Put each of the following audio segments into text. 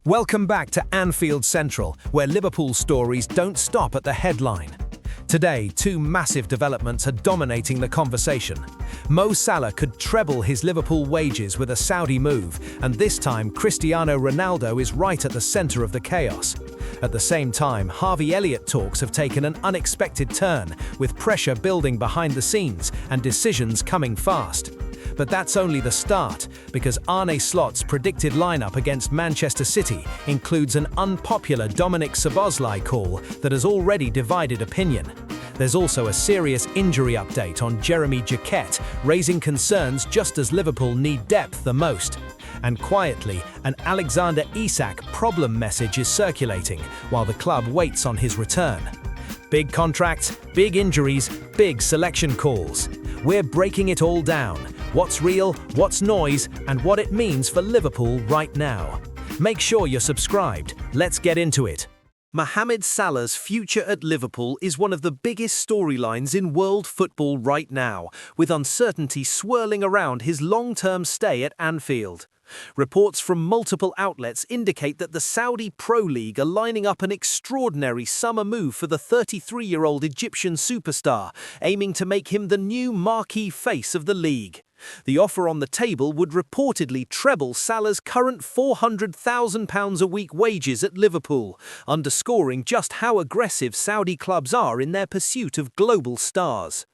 Welcome back to Anfield Central, where Liverpool stories don't stop at the headline. Today, two massive developments are dominating the conversation. Mo Salah could treble his Liverpool wages with a Saudi move, and this time Cristiano Ronaldo is right at the center of the chaos. At the same time, Harvey Elliott talks have taken an unexpected turn, with pressure building behind the scenes and decisions coming fast. But that's only the start, because Arne Slot's predicted lineup against Manchester City includes an unpopular Dominik Szoboszlai call that has already divided opinion. There's also a serious injury update on Jeremy Jacquet, raising concerns just as Liverpool need depth the most. And quietly, an Alexander Isak problem message is circulating while the club waits on his return. Big contracts, big injuries, big selection calls. We're breaking it all down. What's real, what's noise, and what it means for Liverpool right now. Make sure you're subscribed. Let's get into it. Mohamed Salah's future at Liverpool is one of the biggest storylines in world football right now, with uncertainty swirling around his long-term stay at Anfield. Reports from multiple outlets indicate that the Saudi Pro League are lining up an extraordinary summer move for the 33-year-old Egyptian superstar, aiming to make him the new marquee face of the league. The offer on the table would reportedly treble Salah's current £400,000 a week wages at Liverpool, underscoring just how aggressive Saudi clubs are in their pursuit of global stars.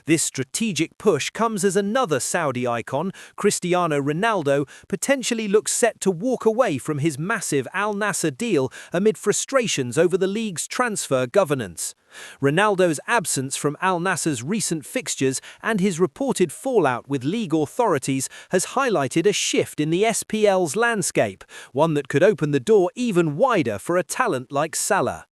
This strategic push comes as another Saudi icon, Cristiano Ronaldo, potentially looks set to walk away from his massive Al Nassr deal amid frustrations over the league's transfer governance. Ronaldo's absence from Al Nassr's recent fixtures and his reported fallout with league authorities has highlighted a shift in the SPL's landscape, one that could open the door even wider for a talent like Salah.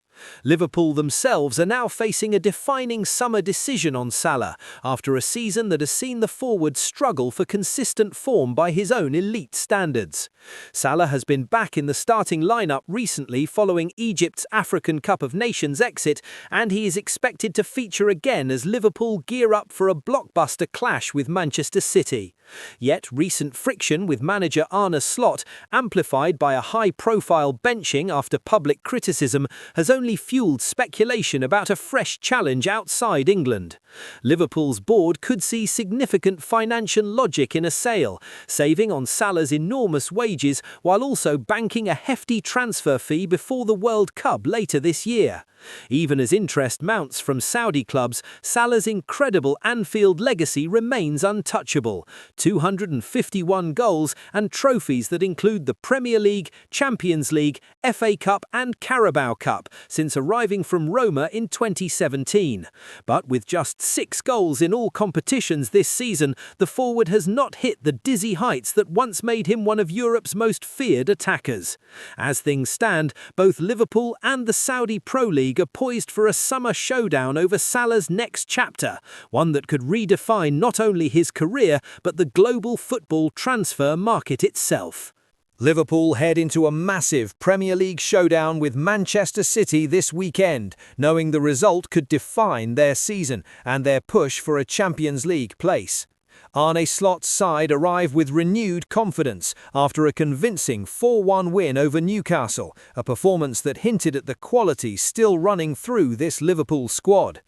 Liverpool themselves are now facing a defining summer decision on Salah, after a season that has seen the forward struggle for consistent form by his own elite standards. Salah has been back in the starting lineup recently following Egypt's African Cup of Nations exit, and he is expected to feature again as Liverpool gear up for a blockbuster clash with Manchester City. Yet recent friction with manager Arne Slot, amplified by a high-profile benching after public criticism, has only fueled speculation about a fresh challenge outside England. Liverpool's board could see significant financial logic in a sale, saving on Salah's enormous wages while also banking a hefty transfer fee before the World Cup later this year. Even as interest mounts from Saudi clubs, Salah's incredible Anfield legacy remains untouchable. 251 goals and trophies that include the Premier League, Champions League, FA Cup and Carabao Cup since arriving from Roma in 2017. But with just 6 goals in all competitions this season, the forward has not hit the dizzy heights that once made him one of Europe's most feared attackers. As things stand, both Liverpool and the Saudi Pro League are poised for a summer showdown over Salah's next chapter, one that could redefine not only his career but the global football transfer market itself. Liverpool head into a massive Premier League showdown with Manchester City this weekend, knowing the result could define their season and their push for a Champions League place. Arne Slot's side arrive with renewed confidence after a convincing 4-1 win over Newcastle, a performance that hinted at the quality still running through this Liverpool squad.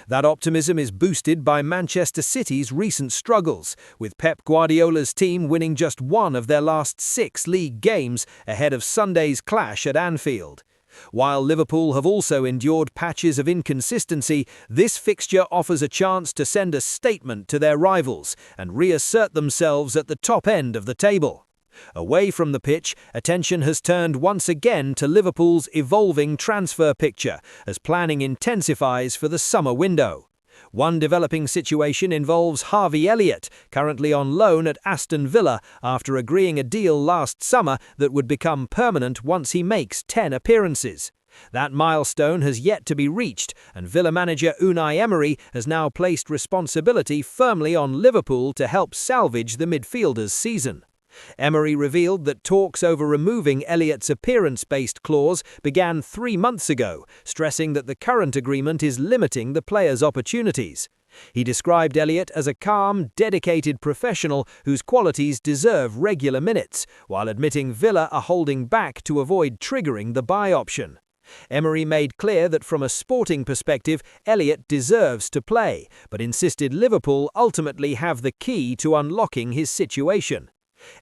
That optimism is boosted by Manchester City's recent struggles, with Pep Guardiola's team winning just one of their last 6 league games ahead of Sunday's clash at Anfield. While Liverpool have also endured patches of inconsistency, this fixture offers a chance to send a statement to their rivals and reassert themselves at the top end of the table. Away from the pitch, attention has turned once again to Liverpool's evolving transfer picture as planning intensifies for the summer window. One developing situation involves Harvey Elliott, currently on loan at Aston Villa after agreeing a deal last summer that would become permanent once he makes 10 appearances. That milestone has yet to be reached, and Villa manager Unai Emery has now placed responsibility firmly on Liverpool to help salvage the midfielder's season. Emery revealed that talks over removing Elliott's appearance-based clause began 3 months ago, stressing that the current agreement is limiting the player's opportunities. He described Elliott as a calm, dedicated professional whose qualities deserve regular minutes, while admitting Villa are holding back to avoid triggering the buy option. Emery made clear that from a sporting perspective, Elliott deserves to play, but insisted Liverpool ultimately have the key to unlocking his situation.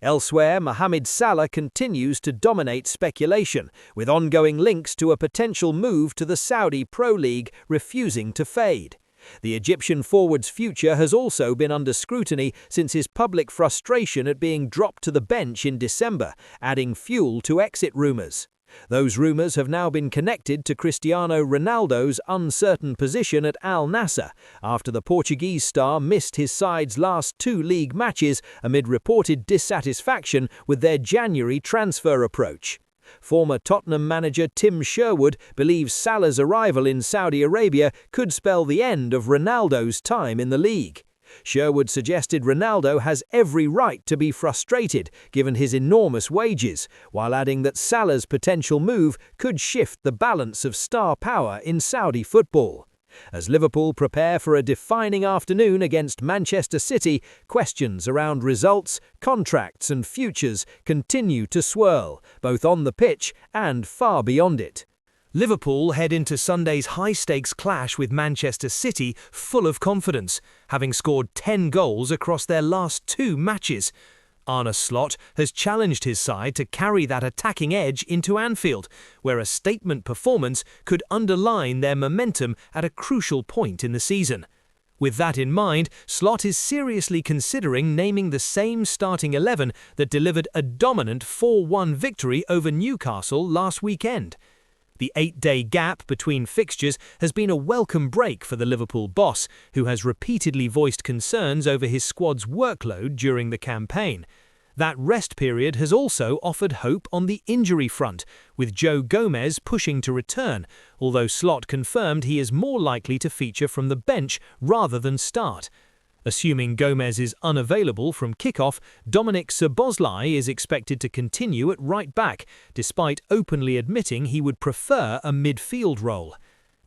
Elsewhere, Mohamed Salah continues to dominate speculation, with ongoing links to a potential move to the Saudi Pro League refusing to fade. The Egyptian forward's future has also been under scrutiny since his public frustration at being dropped to the bench in December, adding fuel to exit rumours. Those rumours have now been connected to Cristiano Ronaldo's uncertain position at Al Nassr after the Portuguese star missed his side's last 2 league matches amid reported dissatisfaction with their January transfer approach. Former Tottenham manager Tim Sherwood believes Salah's arrival in Saudi Arabia could spell the end of Ronaldo's time in the league. Sherwood suggested Ronaldo has every right to be frustrated given his enormous wages, while adding that Salah's potential move could shift the balance of star power in Saudi football. As Liverpool prepare for a defining afternoon against Manchester City, questions around results, contracts and futures continue to swirl, both on the pitch and far beyond it. Liverpool head into Sunday's high-stakes clash with Manchester City full of confidence, having scored 10 goals across their last 2 matches. Arne Slot has challenged his side to carry that attacking edge into Anfield, where a statement performance could underline their momentum at a crucial point in the season. With that in mind, Slot is seriously considering naming the same starting 11 that delivered a dominant 4-1 victory over Newcastle last weekend. The 8-day gap between fixtures has been a welcome break for the Liverpool boss, who has repeatedly voiced concerns over his squad's workload during the campaign. That rest period has also offered hope on the injury front, with Joe Gomez pushing to return, although Slot confirmed he is more likely to feature from the bench rather than start. Assuming Gomez is unavailable from kickoff, Dominik Szoboszlai is expected to continue at right back, despite openly admitting he would prefer a midfield role.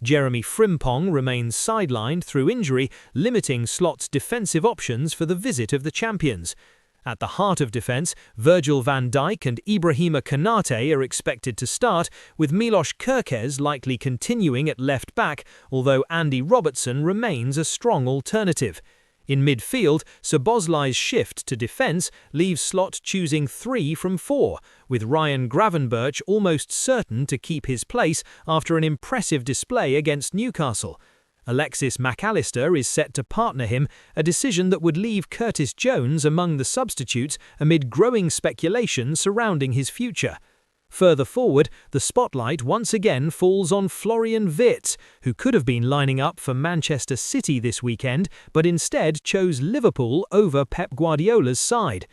Jeremy Frimpong remains sidelined through injury, limiting Slot's defensive options for the visit of the champions. At the heart of defence, Virgil van Dijk and Ibrahima Konate are expected to start, with Milos Kerkez likely continuing at left back, although Andy Robertson remains a strong alternative. In midfield, Szoboszlai's shift to defence leaves Slot choosing 3 from 4, with Ryan Gravenberch almost certain to keep his place after an impressive display against Newcastle. Alexis Mac Allister is set to partner him, a decision that would leave Curtis Jones among the substitutes amid growing speculation surrounding his future. Further forward, the spotlight once again falls on Florian Wirtz, who could have been lining up for Manchester City this weekend, but instead chose Liverpool over Pep Guardiola's side.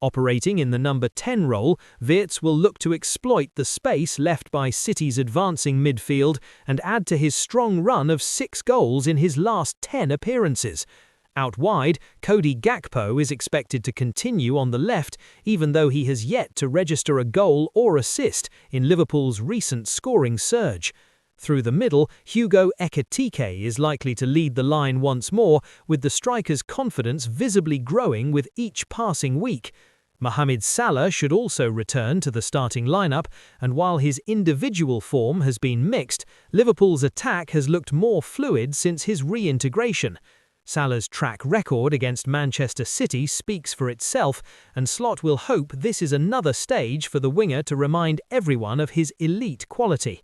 Operating in the number 10 role, Wirtz will look to exploit the space left by City's advancing midfield and add to his strong run of 6 goals in his last 10 appearances. Out wide, Cody Gakpo is expected to continue on the left, even though he has yet to register a goal or assist in Liverpool's recent scoring surge. Through the middle, Hugo Ekitike is likely to lead the line once more, with the striker's confidence visibly growing with each passing week. Mohamed Salah should also return to the starting lineup, and while his individual form has been mixed, Liverpool's attack has looked more fluid since his reintegration. Salah's track record against Manchester City speaks for itself, and Slot will hope this is another stage for the winger to remind everyone of his elite quality.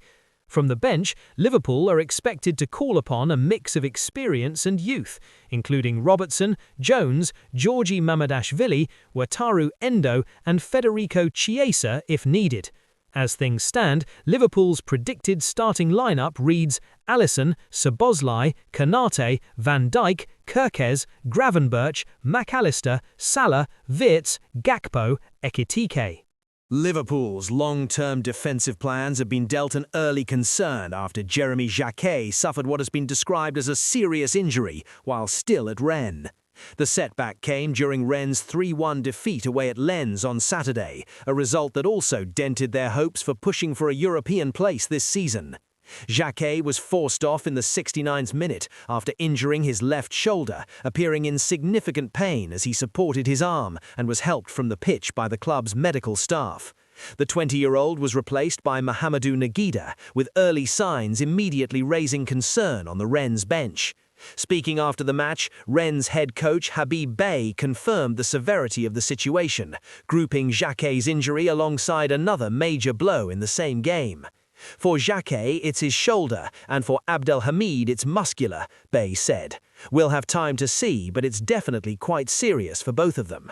From the bench, Liverpool are expected to call upon a mix of experience and youth, including Robertson, Jones, Georgi Mamadashvili, Wataru Endo and Federico Chiesa if needed. As things stand, Liverpool's predicted starting lineup reads Alisson, Szoboszlai, Konate, Van Dijk, Kerkez, Gravenberch, Mac Allister, Salah, Wirtz, Gakpo, Ekitike. Liverpool's long-term defensive plans have been dealt an early concern after Jeremy Jacquet suffered what has been described as a serious injury while still at Rennes. The setback came during Rennes' 3-1 defeat away at Lens on Saturday, a result that also dented their hopes for pushing for a European place this season. Jacquet was forced off in the 69th minute after injuring his left shoulder, appearing in significant pain as he supported his arm and was helped from the pitch by the club's medical staff. The 20-year-old was replaced by Mahamadou Nagida, with early signs immediately raising concern on the Rennes bench. Speaking after the match, Rennes head coach Habib Bey confirmed the severity of the situation, grouping Jacquet's injury alongside another major blow in the same game. For Jacquet, it's his shoulder, and for Abdelhamid, it's muscular, Bey said. We'll have time to see, but it's definitely quite serious for both of them.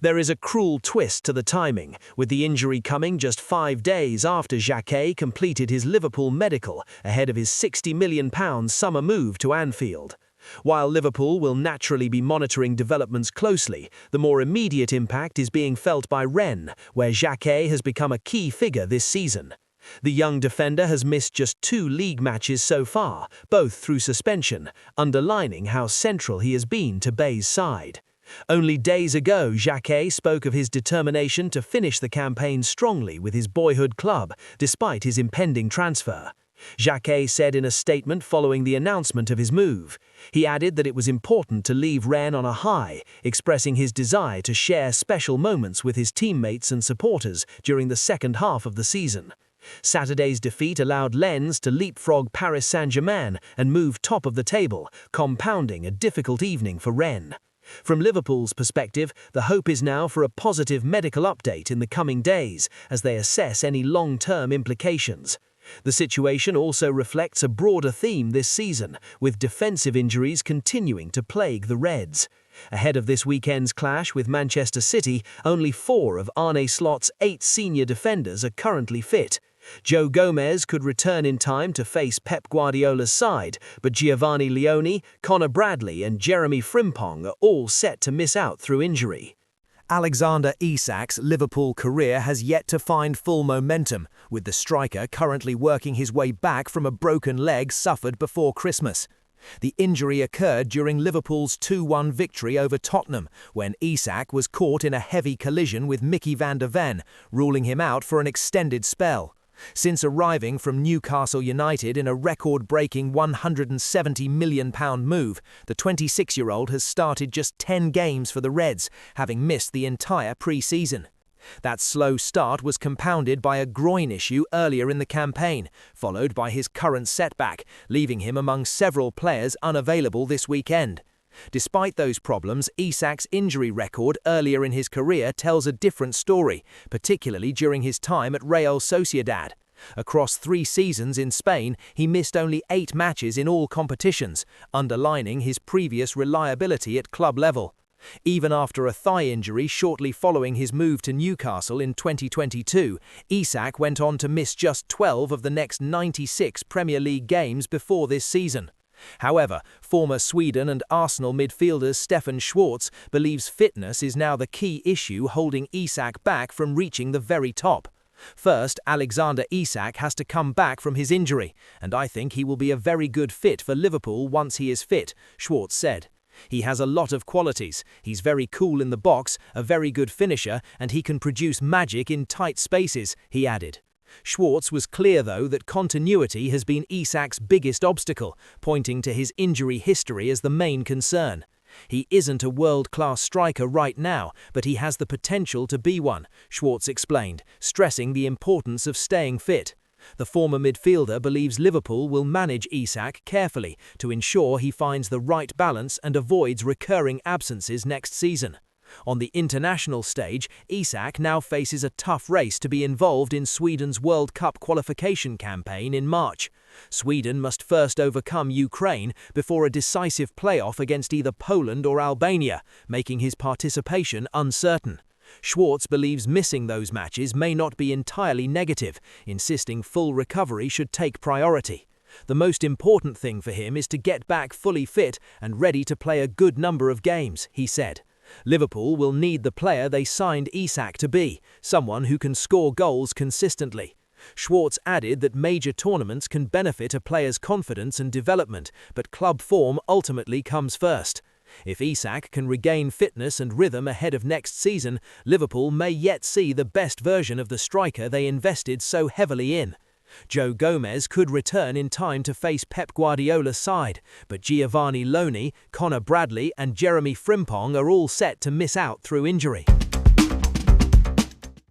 There is a cruel twist to the timing, with the injury coming just 5 days after Jacquet completed his Liverpool medical ahead of his £60 million summer move to Anfield. While Liverpool will naturally be monitoring developments closely, the more immediate impact is being felt by Rennes, where Jacquet has become a key figure this season. The young defender has missed just 2 league matches so far, both through suspension, underlining how central he has been to Bey's side. Only days ago, Jacquet spoke of his determination to finish the campaign strongly with his boyhood club, despite his impending transfer. Jacquet said in a statement following the announcement of his move. He added that it was important to leave Rennes on a high, expressing his desire to share special moments with his teammates and supporters during the second half of the season. Saturday's defeat allowed Lens to leapfrog Paris Saint-Germain and move top of the table, compounding a difficult evening for Rennes. From Liverpool's perspective, the hope is now for a positive medical update in the coming days as they assess any long-term implications. The situation also reflects a broader theme this season, with defensive injuries continuing to plague the Reds. Ahead of this weekend's clash with Manchester City, only 4 of Arne Slot's 8 senior defenders are currently fit. Joe Gomez could return in time to face Pep Guardiola's side, but Giovanni Leone, Connor Bradley and Jeremy Frimpong are all set to miss out through injury. Alexander Isak's Liverpool career has yet to find full momentum, with the striker currently working his way back from a broken leg suffered before Christmas. The injury occurred during Liverpool's 2-1 victory over Tottenham, when Isak was caught in a heavy collision with Mickey van der Ven, ruling him out for an extended spell. Since arriving from Newcastle United in a record-breaking £170 million move, the 26-year-old has started just 10 games for the Reds, having missed the entire pre-season. That slow start was compounded by a groin issue earlier in the campaign, followed by his current setback, leaving him among several players unavailable this weekend. Despite those problems, Isak's injury record earlier in his career tells a different story, particularly during his time at Real Sociedad. Across 3 seasons in Spain, he missed only 8 matches in all competitions, underlining his previous reliability at club level. Even after a thigh injury shortly following his move to Newcastle in 2022, Isak went on to miss just 12 of the next 96 Premier League games before this season. However, former Sweden and Arsenal midfielder Stefan Schwarz believes fitness is now the key issue holding Isak back from reaching the very top. First, Alexander Isak has to come back from his injury, and I think he will be a very good fit for Liverpool once he is fit, Schwarz said. He has a lot of qualities. He's very cool in the box, a very good finisher, and he can produce magic in tight spaces, he added. Schwarz was clear, though, that continuity has been Isak's biggest obstacle, pointing to his injury history as the main concern. He isn't a world-class striker right now, but he has the potential to be one, Schwarz explained, stressing the importance of staying fit. The former midfielder believes Liverpool will manage Isak carefully to ensure he finds the right balance and avoids recurring absences next season. On the international stage, Isak now faces a tough race to be involved in Sweden's World Cup qualification campaign in March. Sweden must first overcome Ukraine before a decisive playoff against either Poland or Albania, making his participation uncertain. Schwarz believes missing those matches may not be entirely negative, insisting full recovery should take priority. The most important thing for him is to get back fully fit and ready to play a good number of games, he said. Liverpool will need the player they signed Isak to be, someone who can score goals consistently. Schwarz added that major tournaments can benefit a player's confidence and development, but club form ultimately comes first. If Isak can regain fitness and rhythm ahead of next season, Liverpool may yet see the best version of the striker they invested so heavily in. Joe Gomez could return in time to face Pep Guardiola's side, but Giovanni Loni, Connor Bradley and Jeremy Frimpong are all set to miss out through injury.